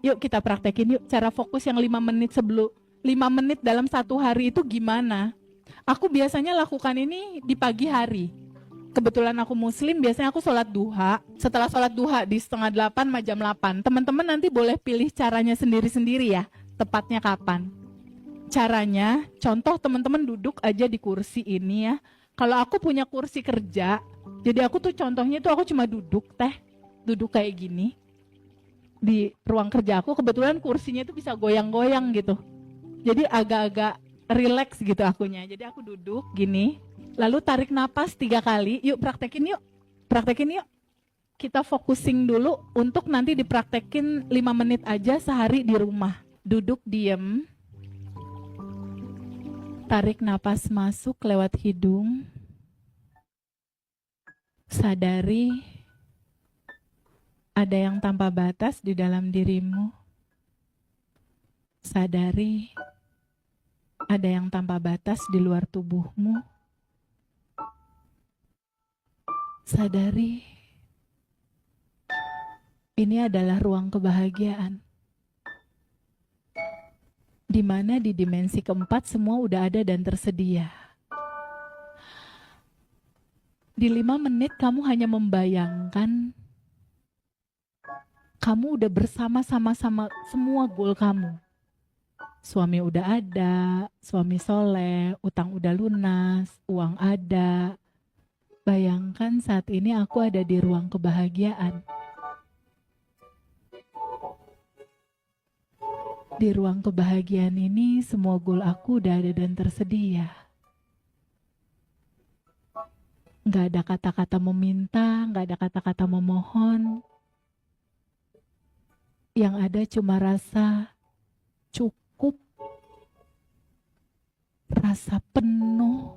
Yuk kita praktekin yuk cara fokus yang 5 menit sebelum 5 menit dalam satu hari itu gimana? Aku biasanya lakukan ini di pagi hari. Kebetulan aku muslim, biasanya aku sholat duha. Setelah sholat duha di setengah 8 sama jam 8. Teman-teman nanti boleh pilih caranya sendiri-sendiri ya. Tepatnya kapan. Caranya, contoh teman-teman duduk aja di kursi ini ya. Kalau aku punya kursi kerja, jadi aku tuh contohnya tuh aku cuma duduk duduk kayak gini. Di ruang kerja aku kebetulan kursinya tuh bisa goyang-goyang gitu. Jadi agak-agak relax gitu akunya. Jadi aku duduk gini, lalu tarik napas 3 kali. Yuk praktekin yuk. Praktekin yuk. Kita focusing dulu untuk nanti dipraktekin 5 menit aja sehari di rumah. Duduk diem. Tarik napas masuk lewat hidung. Sadari ada yang tanpa batas di dalam dirimu. Sadari ada yang tanpa batas di luar tubuhmu. Sadari ini adalah ruang kebahagiaan. Di mana di dimensi keempat semua udah ada dan tersedia. Di 5 menit kamu hanya membayangkan kamu udah bersama-sama semua goal kamu. Suami udah ada, suami soleh, utang udah lunas, uang ada. Bayangkan saat ini aku ada di ruang kebahagiaan. Di ruang kebahagiaan ini semua goal aku udah ada dan tersedia. Gak ada kata-kata meminta, gak ada kata-kata memohon. Yang ada cuma rasa cukup, rasa penuh,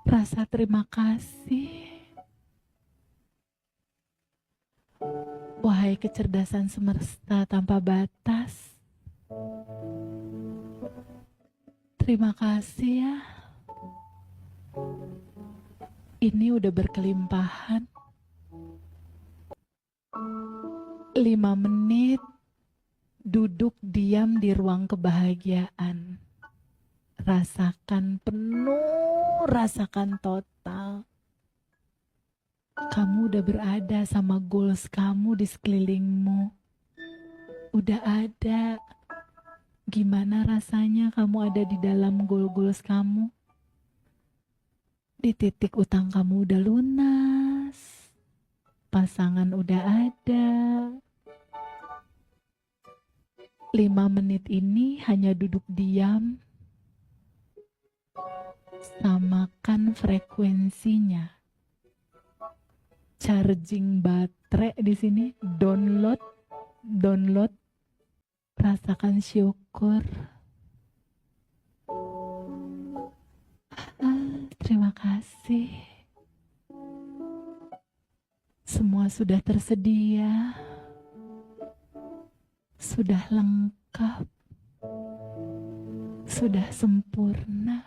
rasa terima kasih. Wahai kecerdasan semesta tanpa batas, terima kasih ya. Ini udah berkelimpahan. 5 menit duduk diam di ruang kebahagiaan. Rasakan penuh, rasakan total. Kamu udah berada sama goals kamu di sekelilingmu. Udah ada. Gimana rasanya kamu ada di dalam goal-goals kamu? Di titik utang kamu udah lunas. Pasangan udah ada. 5 menit ini hanya duduk diam. Samakan frekuensinya. Charging baterai di sini, download, rasakan syukur. Terima kasih. Semua sudah tersedia, sudah lengkap, sudah sempurna,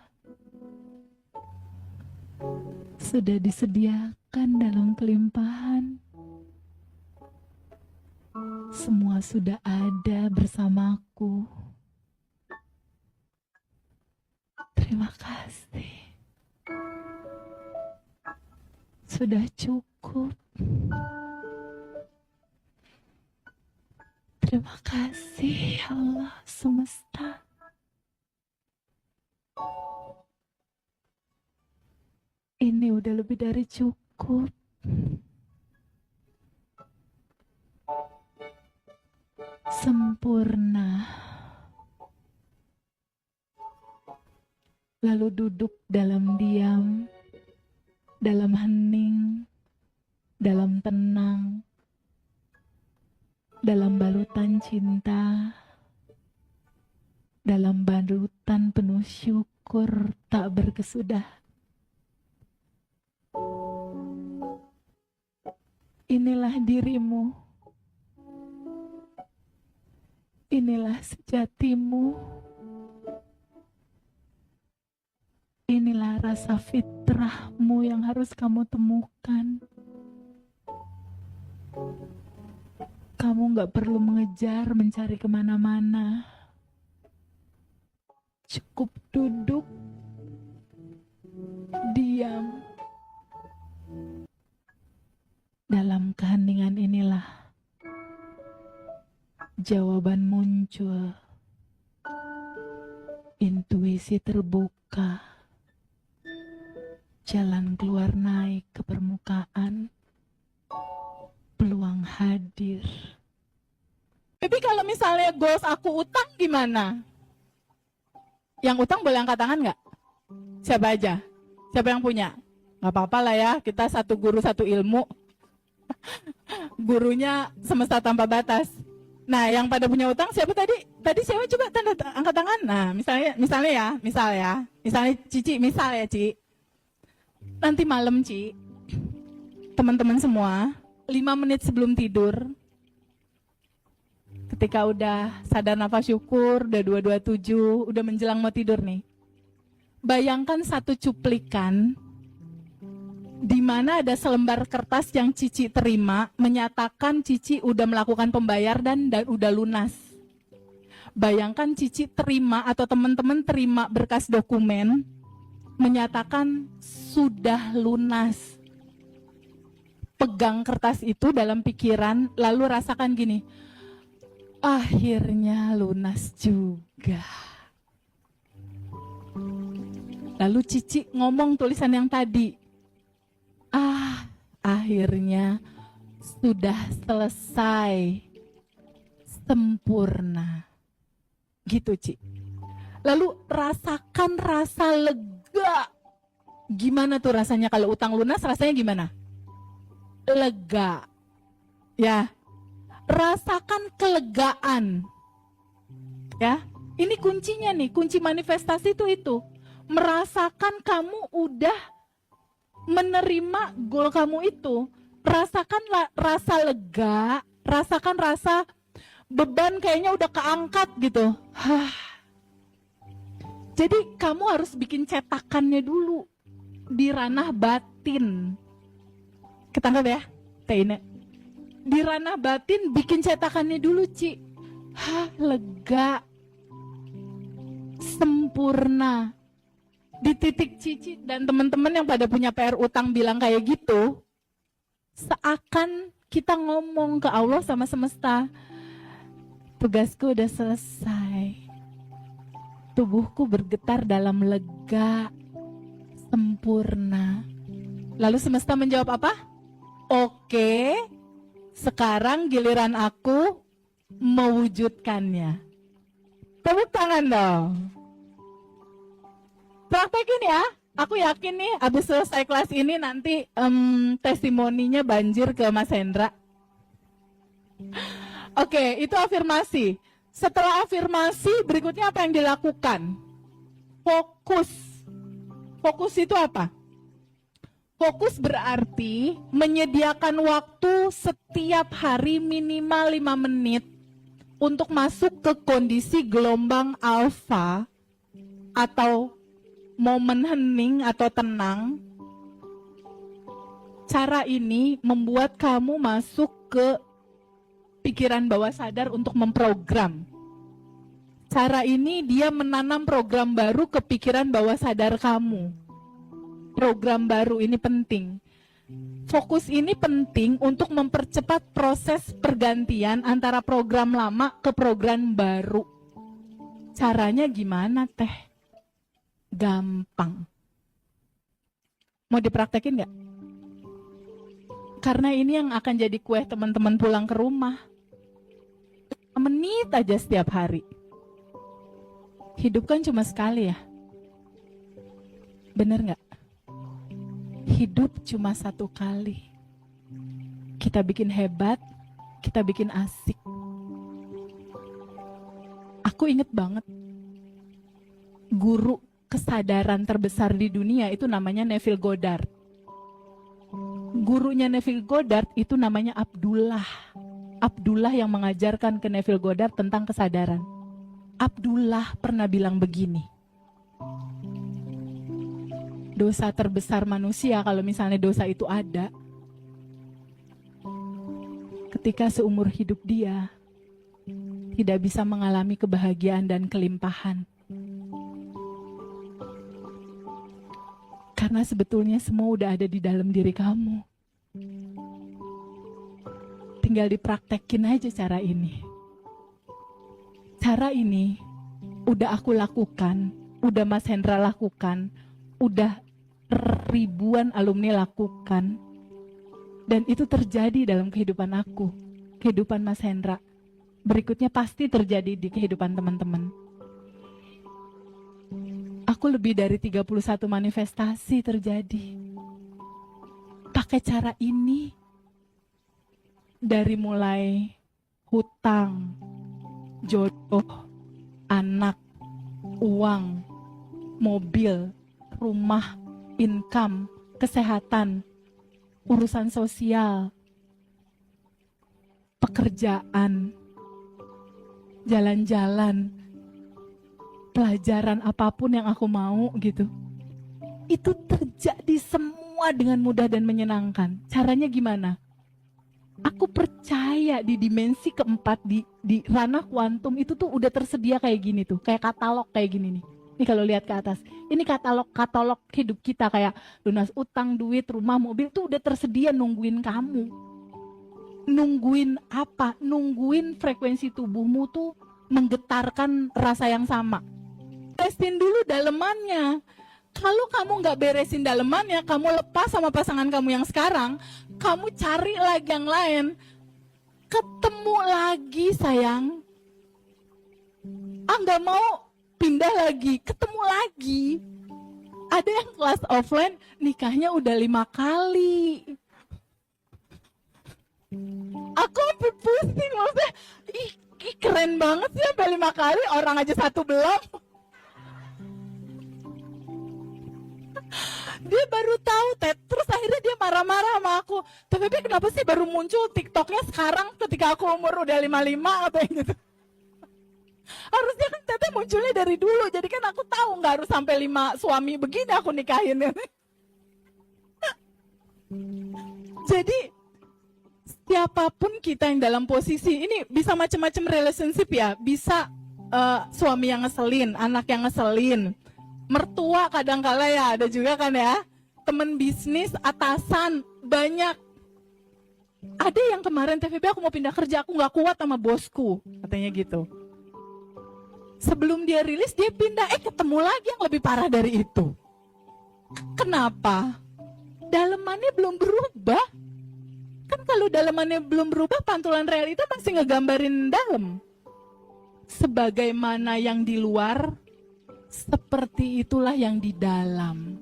sudah disediakan dalam kelimpahan. Semua sudah ada bersamaku. Terima kasih. Sudah cukup. Terima kasih Allah semesta. Ini udah lebih dari cukup. Sempurna. Lalu duduk dalam diam, dalam hening, dalam tenang, dalam balutan cinta, dalam balutan penuh syukur tak berkesudah. Inilah dirimu, inilah sejatimu, inilah rasa fitrahmu yang harus kamu temukan. Kamu gak perlu mengejar, mencari kemana-mana. Cukup duduk, diam. Dalam keheningan inilah jawaban muncul. Intuisi terbuka. Jalan keluar naik ke permukaan. Peluang hadir. Tapi kalau misalnya goals aku utang gimana? Yang utang boleh angkat tangan nggak? Siapa aja? Siapa yang punya? Nggak apa-apa lah ya, kita satu guru satu ilmu. Gurunya semesta tanpa batas. Nah, yang pada punya utang siapa tadi? Tadi siapa coba angkat tangan? Nah, misalnya Cici, misal ya Ci. Nanti malam Ci, teman-teman semua, 5 menit sebelum tidur, ketika udah sadar nafas syukur, udah 227, udah menjelang mau tidur nih. Bayangkan satu cuplikan di mana ada selembar kertas yang Cici terima, menyatakan Cici udah melakukan pembayar dan udah lunas. Bayangkan Cici terima atau teman-teman terima berkas dokumen, menyatakan sudah lunas. Pegang kertas itu dalam pikiran, lalu rasakan gini, akhirnya lunas juga. Lalu Cici ngomong tulisan yang tadi, akhirnya sudah selesai, sempurna. Gitu Ci. Lalu rasakan rasa lega. Gimana tuh rasanya kalau utang lunas, rasanya gimana? Lega. Ya. Rasakan kelegaan. Ya. Ini kuncinya nih, kunci manifestasi itu. Merasakan kamu udah menerima goal kamu itu. Rasakan rasa lega, rasakan rasa beban kayaknya udah keangkat gitu. Jadi kamu harus bikin cetakannya dulu di ranah batin. Ketangkap ya, Teine. Di ranah batin bikin cetakannya dulu, Ci. Lega. Sempurna. Di titik Cici dan teman-teman yang pada punya PR utang bilang kayak gitu, seakan kita ngomong ke Allah sama semesta, tugasku udah selesai. Tubuhku bergetar dalam lega, sempurna. Lalu semesta menjawab apa? Oke, sekarang giliran aku mewujudkannya. Tepuk tangan dong. Praktekin ya. Aku yakin nih abis selesai kelas ini nanti testimoninya banjir ke Mas Hendra. Oke, itu afirmasi. Setelah afirmasi, berikutnya apa yang dilakukan? Fokus. Fokus itu apa? Fokus berarti menyediakan waktu setiap hari minimal 5 menit untuk masuk ke kondisi gelombang alfa atau momen hening atau tenang. Cara ini membuat kamu masuk ke pikiran bawah sadar untuk memprogram. Cara ini dia menanam program baru ke pikiran bawah sadar kamu. Program baru ini penting. Fokus ini penting untuk mempercepat proses pergantian antara program lama ke program baru. Caranya gimana, Teh? Gampang. Mau dipraktekin nggak? Karena ini yang akan jadi kue teman-teman pulang ke rumah. Menit aja setiap hari. Hidup kan cuma sekali ya. Bener nggak? Hidup cuma satu kali. Kita bikin hebat, kita bikin asik. Aku inget banget, guru kesadaran terbesar di dunia itu namanya Neville Goddard. Gurunya Neville Goddard itu namanya Abdullah. Abdullah yang mengajarkan ke Neville Goddard tentang kesadaran. Abdullah pernah bilang begini, dosa terbesar manusia, kalau misalnya dosa itu ada, ketika seumur hidup dia tidak bisa mengalami kebahagiaan dan kelimpahan. Karena sebetulnya semua udah ada di dalam diri kamu. Tinggal dipraktekin aja cara ini. Cara ini udah aku lakukan, udah Mas Hendra lakukan, udah ribuan alumni lakukan. Dan itu terjadi dalam kehidupan aku, kehidupan Mas Hendra. Berikutnya pasti terjadi di kehidupan teman-teman. Aku lebih dari 31 manifestasi terjadi. Pakai cara ini. Dari mulai hutang, jodoh, anak, uang, mobil, rumah, income, kesehatan, urusan sosial, pekerjaan, jalan-jalan, pelajaran apapun yang aku mau gitu. Itu terjadi semua dengan mudah dan menyenangkan. Caranya gimana? Aku percaya di dimensi keempat, di ranah kuantum itu tuh udah tersedia kayak gini tuh. Kayak katalog kayak gini nih. Ini kalau lihat ke atas, ini katalog hidup kita kayak lunas utang, duit, rumah, mobil tuh udah tersedia nungguin kamu. Nungguin apa? Nungguin frekuensi tubuhmu tuh menggetarkan rasa yang sama. Testin dulu dalemannya. Kalau kamu nggak beresin dalemannya, kamu lepas sama pasangan kamu yang sekarang, kamu cari lagi yang lain, ketemu lagi sayang. Nggak mau pindah lagi, ketemu lagi. Ada yang kelas offline nikahnya udah 5 kali. Aku sampai pusing, maksudnya, ih keren banget sih sampai 5 kali, orang aja 1 belum. Dia baru tahu, terus akhirnya dia marah-marah sama aku. Tapi kenapa sih baru muncul TikToknya sekarang ketika aku umur udah 55 atau gitu. Harusnya kan Teteh munculnya dari dulu, jadi kan aku tahu nggak harus sampai 5 suami begini aku nikahin. Jadi siapapun kita yang dalam posisi ini bisa macam-macam relationship ya, bisa suami yang ngeselin, anak yang ngeselin, mertua kadang-kala ya ada juga kan ya, temen bisnis, atasan, banyak. Ada yang kemarin TVB aku mau pindah kerja, aku nggak kuat sama bosku, katanya gitu. Sebelum dia rilis dia pindah, ketemu lagi yang lebih parah dari itu. Kenapa? Dalemannya belum berubah. Kan kalau dalemannya belum berubah, pantulan realita masih ngegambarin dalam. Sebagaimana yang di luar, seperti itulah yang di dalam.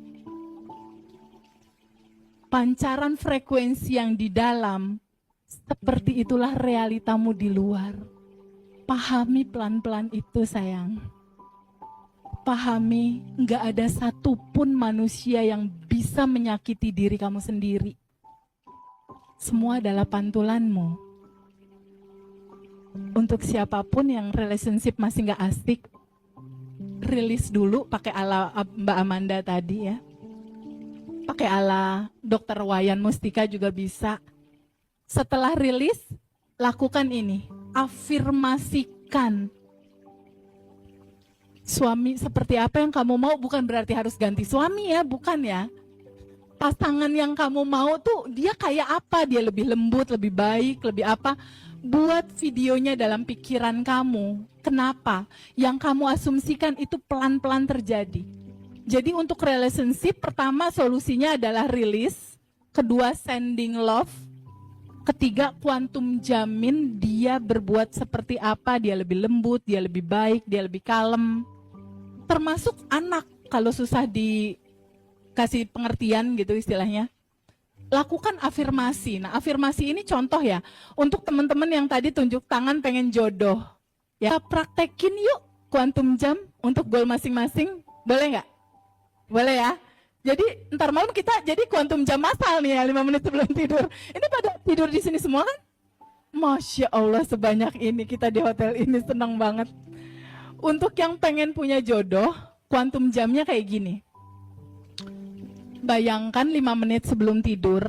Pancaran frekuensi yang di dalam, seperti itulah realitamu di luar. Pahami pelan-pelan itu sayang. Pahami, nggak ada satupun manusia yang bisa menyakiti diri kamu sendiri. Semua adalah pantulanmu. Untuk siapapun yang relationship masih nggak asik, rilis dulu pakai ala Mbak Amanda tadi ya. Pakai ala Dr. Wayan Mustika juga bisa. Setelah rilis, lakukan ini. Afirmasikan. Suami seperti apa yang kamu mau, bukan berarti harus ganti suami ya, bukan ya. Pasangan yang kamu mau tuh dia kayak apa, dia lebih lembut, lebih baik, lebih apa. Buat videonya dalam pikiran kamu. Kenapa? Yang kamu asumsikan itu pelan-pelan terjadi. Jadi untuk relationship, pertama solusinya adalah rilis. Kedua sending love. Ketiga kuantum jamin dia berbuat seperti apa, dia lebih lembut, dia lebih baik, dia lebih kalem. Termasuk anak, kalau susah dikasih pengertian gitu istilahnya. Lakukan afirmasi. Nah afirmasi ini contoh ya, untuk teman-teman yang tadi tunjuk tangan pengen jodoh. Ya praktekin yuk kuantum jam untuk goal masing-masing, boleh nggak? Boleh ya? Jadi ntar malam kita jadi kuantum jam masal nih ya, 5 menit sebelum tidur. Ini pada tidur di sini semua kan? Masya Allah sebanyak ini kita di hotel ini, senang banget. Untuk yang pengen punya jodoh, kuantum jamnya kayak gini. Bayangkan 5 menit sebelum tidur,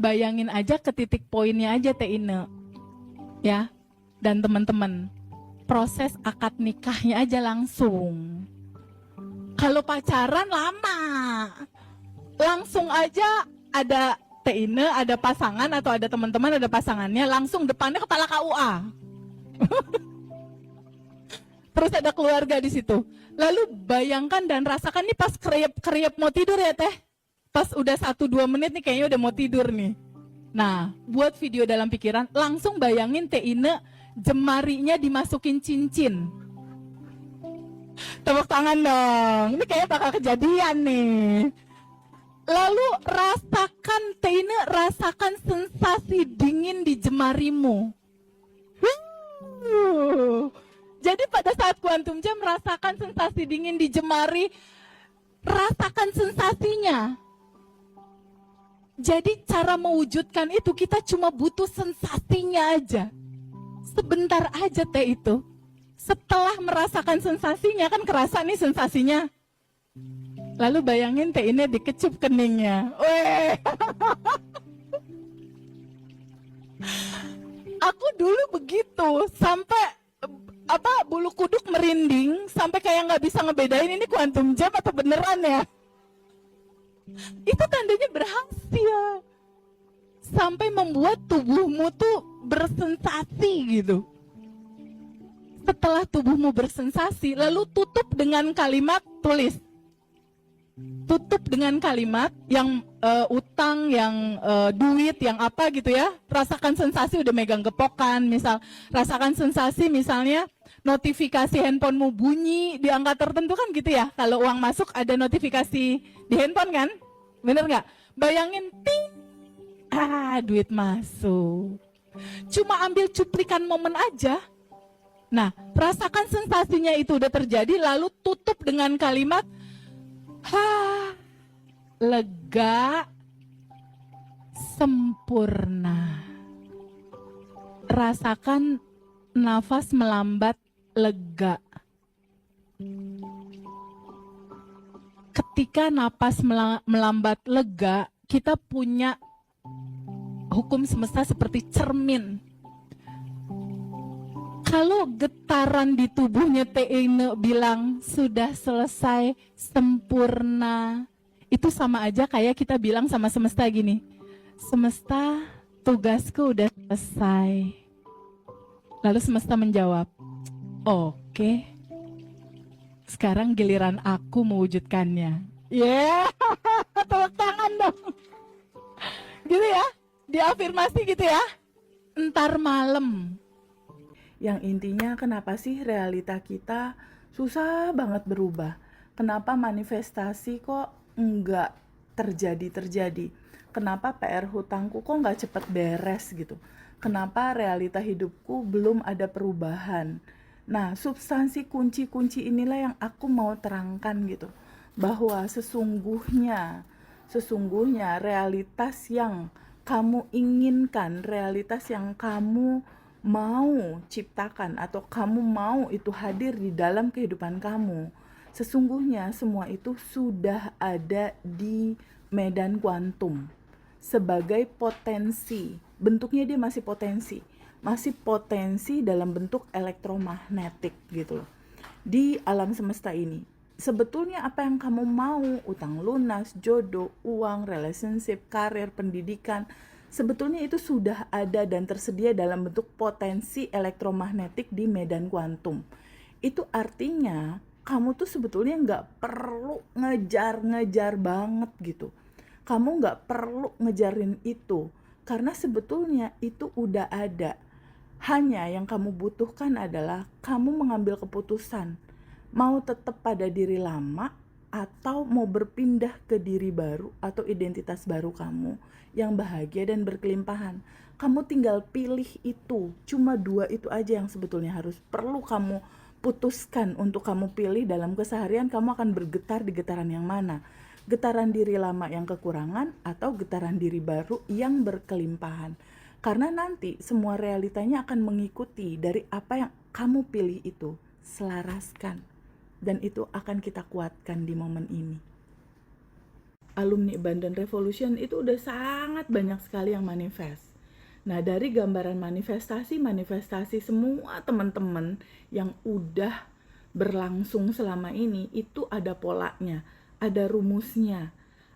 Bayangin aja ke titik poinnya aja Teh Ine. Ya, dan teman-teman. Proses akad nikahnya aja langsung. Kalau pacaran lama. Langsung aja ada Teh Ine, ada pasangan atau ada teman-teman ada pasangannya, langsung depannya kepala KUA. Terus ada keluarga di situ. Lalu bayangkan dan rasakan nih pas kriep mau tidur ya Teh. Pas udah 1-2 menit nih kayaknya udah mau tidur nih. Nah, buat video dalam pikiran, langsung bayangin Teh Ine jemarinya dimasukin cincin. Tepuk tangan dong. Ini kayaknya bakal kejadian nih. Lalu rasakan Teh Ine, rasakan sensasi dingin di jemarimu. Jadi pada saat Quantum Jam merasakan sensasi dingin di jemari, rasakan sensasinya. Jadi cara mewujudkan itu kita cuma butuh sensasinya aja. Sebentar aja Teh itu. Setelah merasakan sensasinya, kan kerasa nih sensasinya. Lalu bayangin Teh Ine dikecup keningnya. Weh. Aku dulu begitu, sampai bulu kuduk merinding, sampai kayak nggak bisa ngebedain ini Quantum Jam atau beneran ya. Itu tandanya berhasil. Sampai membuat tubuhmu tuh bersensasi gitu. Setelah tubuhmu bersensasi, lalu tutup dengan kalimat tulis. Tutup dengan kalimat yang utang, yang duit, yang apa gitu ya. Rasakan sensasi udah megang gepokan, misal. Rasakan sensasi misalnya notifikasi handphonemu bunyi di angka tertentu kan gitu ya. Kalau uang masuk ada notifikasi di handphone kan? Bener nggak? Bayangin, ting, duit masuk. Cuma ambil cuplikan momen aja. Nah, rasakan sensasinya itu udah terjadi, lalu tutup dengan kalimat, lega, sempurna. Rasakan nafas melambat, lega. Ketika napas melambat lega, kita punya hukum semesta seperti cermin. Kalau getaran di tubuhnya Teh Ine bilang sudah selesai, sempurna, itu sama aja kayak kita bilang sama semesta gini, semesta, tugasku udah selesai. Lalu semesta menjawab, oke, sekarang giliran aku mewujudkannya. Yeah, tepuk tangan dong. Gitu ya, diafirmasi gitu ya. Entar malam. Yang intinya kenapa sih realita kita susah banget berubah? Kenapa manifestasi kok enggak terjadi? Kenapa PR hutangku kok nggak cepet beres gitu? Kenapa realita hidupku belum ada perubahan? Nah, substansi kunci-kunci inilah yang aku mau terangkan gitu. Bahwa sesungguhnya realitas yang kamu inginkan, realitas yang kamu mau ciptakan atau kamu mau itu hadir di dalam kehidupan kamu, sesungguhnya semua itu sudah ada di medan kuantum sebagai potensi. Bentuknya dia masih potensi dalam bentuk elektromagnetik gitu loh di alam semesta ini. Sebetulnya apa yang kamu mau, utang lunas, jodoh, uang, relationship, karir, pendidikan, sebetulnya itu sudah ada dan tersedia dalam bentuk potensi elektromagnetik di medan kuantum. Itu artinya kamu tuh sebetulnya nggak perlu ngejar banget gitu. Kamu nggak perlu ngejarin itu, karena sebetulnya itu udah ada. Hanya yang kamu butuhkan adalah kamu mengambil keputusan. Mau tetap pada diri lama atau mau berpindah ke diri baru atau identitas baru kamu yang bahagia dan berkelimpahan. Kamu tinggal pilih itu. Cuma 2 itu aja yang sebetulnya perlu kamu putuskan untuk kamu pilih dalam keseharian. Kamu akan bergetar di getaran yang mana? Getaran diri lama yang kekurangan atau getaran diri baru yang berkelimpahan. Karena nanti semua realitanya akan mengikuti dari apa yang kamu pilih itu. Selaraskan. Dan itu akan kita kuatkan di momen ini. alumni Abundant Revolution itu udah sangat banyak sekali yang manifest. Nah, dari gambaran manifestasi semua teman-teman yang udah berlangsung selama ini, itu ada polanya, ada rumusnya,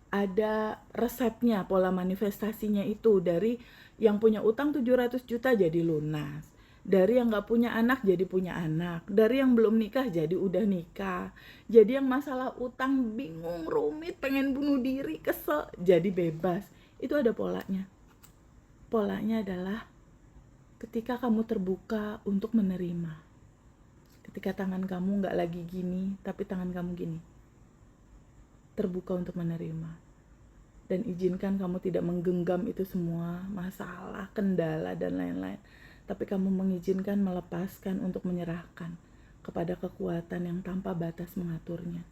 ada resepnya, pola manifestasinya itu. Dari yang punya utang 700 juta jadi lunas, dari yang gak punya anak jadi punya anak, dari yang belum nikah jadi udah nikah, jadi yang masalah utang bingung, rumit, pengen bunuh diri, kesel, jadi bebas. Itu ada polanya. Polanya adalah ketika kamu terbuka untuk menerima, ketika tangan kamu gak lagi gini tapi tangan kamu gini, terbuka untuk menerima, dan izinkan kamu tidak menggenggam itu semua masalah, kendala, dan lain-lain, tapi kamu mengizinkan, melepaskan, untuk menyerahkan kepada kekuatan yang tanpa batas mengaturnya.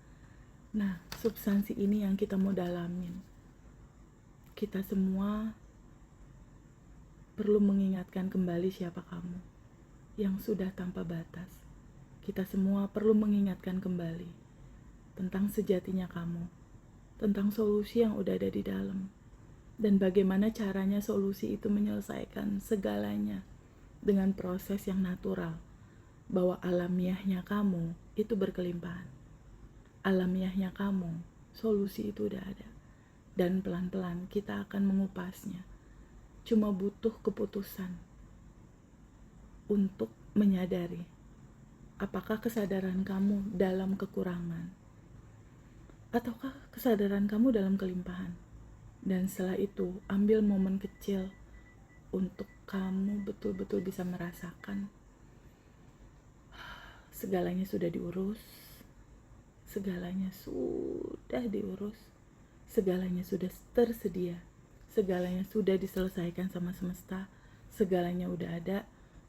Nah, substansi ini yang kita mau dalamin. Kita semua perlu mengingatkan kembali siapa kamu yang sudah tanpa batas. Kita semua perlu mengingatkan kembali tentang sejatinya kamu, tentang solusi yang udah ada di dalam, dan bagaimana caranya solusi itu menyelesaikan segalanya dengan proses yang natural, bahwa alamiahnya kamu itu berkelimpahan. Alamiahnya kamu, solusi itu udah ada, dan pelan-pelan kita akan mengupasnya. Cuma butuh keputusan untuk menyadari apakah kesadaran kamu dalam kekurangan ataukah kesadaran kamu dalam kelimpahan. Dan setelah itu ambil momen kecil untuk kamu betul-betul bisa merasakan segalanya sudah diurus, segalanya sudah diurus, segalanya sudah tersedia, segalanya sudah diselesaikan sama semesta, segalanya udah ada.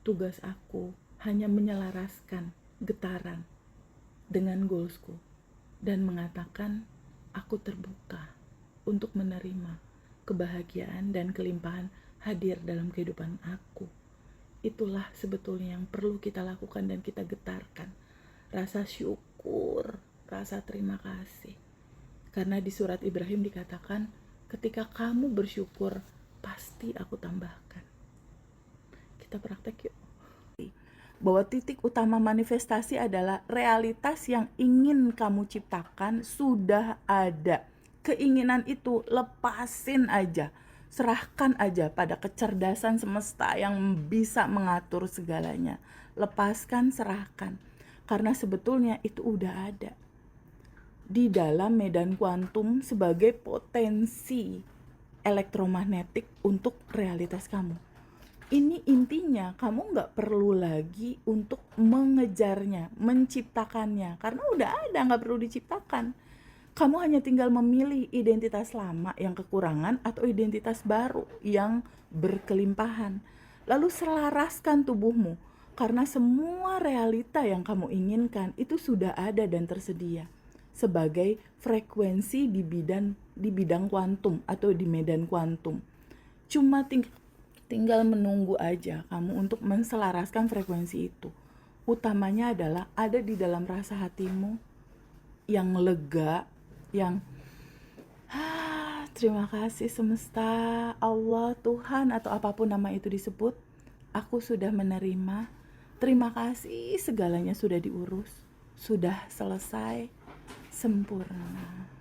Tugas aku hanya menyelaraskan getaran dengan goalsku dan mengatakan aku terbuka untuk menerima kebahagiaan dan kelimpahan hadir dalam kehidupan aku. Itulah sebetulnya yang perlu kita lakukan dan kita getarkan. Rasa syukur, rasa terima kasih. Karena di surat Ibrahim dikatakan, ketika kamu bersyukur, pasti aku tambahkan. Kita praktek yuk. Bahwa titik utama manifestasi adalah realitas yang ingin kamu ciptakan sudah ada. Keinginan itu lepasin aja, serahkan aja pada kecerdasan semesta yang bisa mengatur segalanya. Lepaskan, serahkan, karena sebetulnya itu udah ada di dalam medan kuantum sebagai potensi elektromagnetik untuk realitas kamu. Ini intinya, kamu gak perlu lagi untuk mengejarnya, menciptakannya, karena udah ada, gak perlu diciptakan. Kamu hanya tinggal memilih identitas lama yang kekurangan atau identitas baru yang berkelimpahan. Lalu selaraskan tubuhmu, karena semua realita yang kamu inginkan itu sudah ada dan tersedia sebagai frekuensi di bidang kuantum atau di medan kuantum. Cuma tinggal menunggu aja kamu untuk menselaraskan frekuensi itu. Utamanya adalah ada di dalam rasa hatimu yang lega, yang terima kasih semesta, Allah, Tuhan, atau apapun nama itu disebut. Aku sudah menerima. Terima kasih, segalanya sudah diurus, sudah selesai, sempurna.